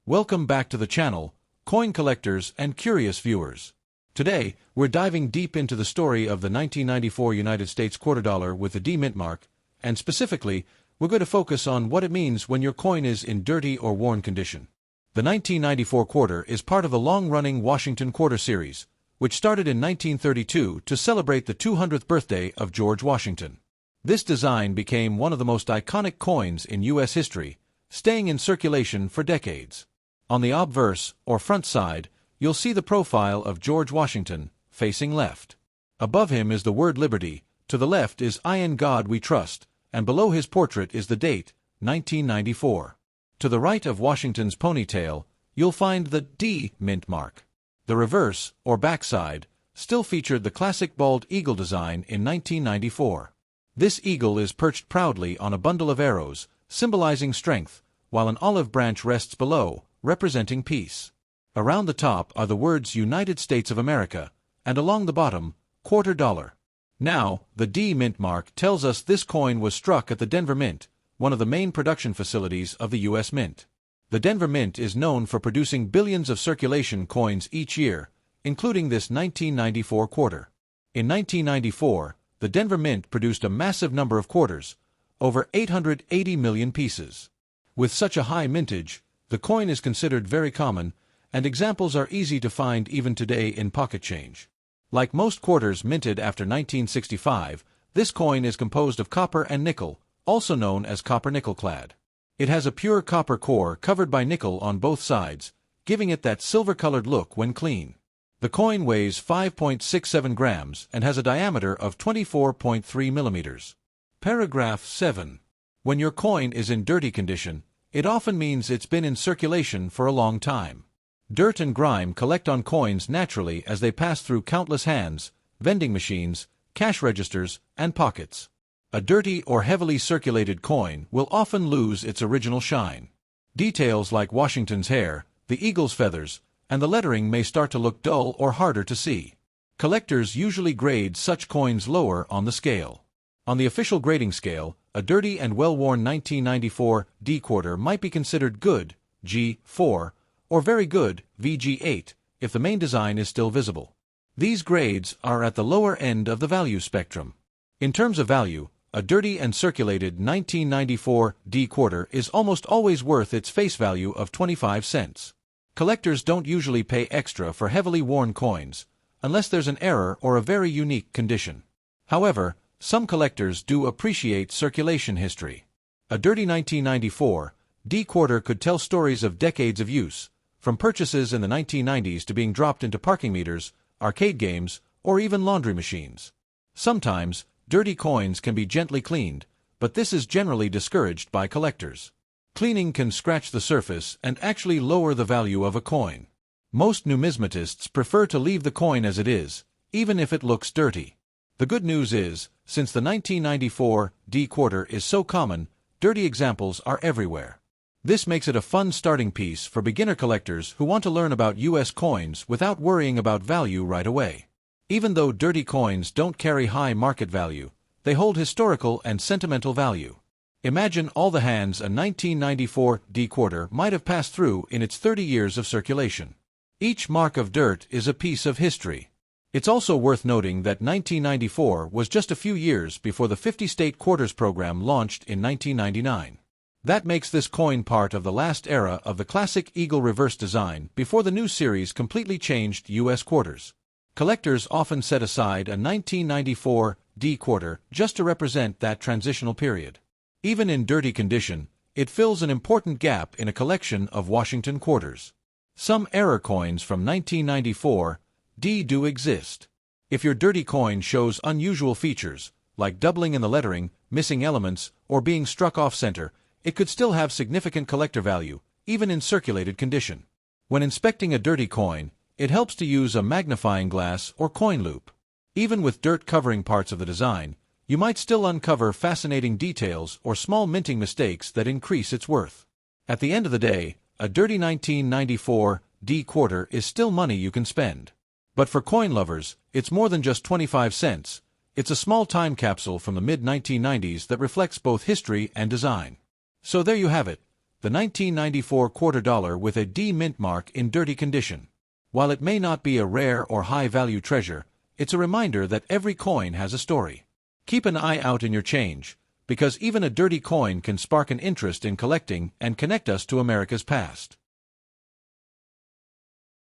Welcome back to the channel, coin collectors and curious viewers. Today, we're diving deep into the story of the 1994 United States quarter dollar with the D mint mark, and specifically, we're going to focus on what it means when your coin is in dirty or worn condition. The 1994 quarter is part of the long-running Washington Quarter series, which started in 1932 to celebrate the 200th birthday of George Washington. This design became one of the most iconic coins in U.S. history, staying in circulation for decades. On the obverse, or front side, you'll see the profile of George Washington, facing left. Above him is the word Liberty, to the left is In God We Trust, and below his portrait is the date, 1994. To the right of Washington's ponytail, you'll find the D mint mark. The reverse, or backside, still featured the classic bald eagle design in 1994. This eagle is perched proudly on a bundle of arrows, symbolizing strength, while an olive branch rests below, representing peace. Around the top are the words United States of America, and along the bottom, quarter dollar. Now, the D mint mark tells us this coin was struck at the Denver Mint, one of the main production facilities of the U.S. Mint. The Denver Mint is known for producing billions of circulation coins each year, including this 1994 quarter. In 1994, the Denver Mint produced a massive number of quarters, over 880 million pieces. With such a high mintage, the coin is considered very common, and examples are easy to find even today in pocket change. Like most quarters minted after 1965, this coin is composed of copper and nickel, also known as copper-nickel clad. It has a pure copper core covered by nickel on both sides, giving it that silver-colored look when clean. The coin weighs 5.67 grams and has a diameter of 24.3 millimeters. Paragraph 7. When your coin is in dirty condition, it often means it's been in circulation for a long time. Dirt and grime collect on coins naturally as they pass through countless hands, vending machines, cash registers, and pockets. A dirty or heavily circulated coin will often lose its original shine. Details like Washington's hair, the eagle's feathers, and the lettering may start to look dull or harder to see. Collectors usually grade such coins lower on the scale. On the official grading scale, a dirty and well-worn 1994 D quarter might be considered good, G4, or very good, VG8, if the main design is still visible. These grades are at the lower end of the value spectrum. In terms of value, a dirty and circulated 1994 D quarter is almost always worth its face value of 25 cents. Collectors don't usually pay extra for heavily worn coins, unless there's an error or a very unique condition. However, some collectors do appreciate circulation history. A dirty 1994 D quarter could tell stories of decades of use, from purchases in the 1990s to being dropped into parking meters, arcade games, or even laundry machines. Sometimes, dirty coins can be gently cleaned, but this is generally discouraged by collectors. Cleaning can scratch the surface and actually lower the value of a coin. Most numismatists prefer to leave the coin as it is, even if it looks dirty. The good news is, since the 1994 D quarter is so common, dirty examples are everywhere. This makes it a fun starting piece for beginner collectors who want to learn about U.S. coins without worrying about value right away. Even though dirty coins don't carry high market value, they hold historical and sentimental value. Imagine all the hands a 1994 D quarter might have passed through in its 30 years of circulation. Each mark of dirt is a piece of history. It's also worth noting that 1994 was just a few years before the 50-state quarters program launched in 1999. That makes this coin part of the last era of the classic eagle reverse design before the new series completely changed U.S. quarters. Collectors often set aside a 1994 D quarter just to represent that transitional period. Even in dirty condition, it fills an important gap in a collection of Washington quarters. Some error coins from 1994 D do exist. If your dirty coin shows unusual features, like doubling in the lettering, missing elements, or being struck off-center, it could still have significant collector value, even in circulated condition. When inspecting a dirty coin, it helps to use a magnifying glass or coin loop. Even with dirt covering parts of the design, you might still uncover fascinating details or small minting mistakes that increase its worth. At the end of the day, a dirty 1994 D quarter is still money you can spend. But for coin lovers, it's more than just 25 cents. It's a small time capsule from the mid-1990s that reflects both history and design. So there you have it, the 1994 quarter dollar with a D mint mark in dirty condition. While it may not be a rare or high-value treasure, it's a reminder that every coin has a story. Keep an eye out in your change, because even a dirty coin can spark an interest in collecting and connect us to America's past.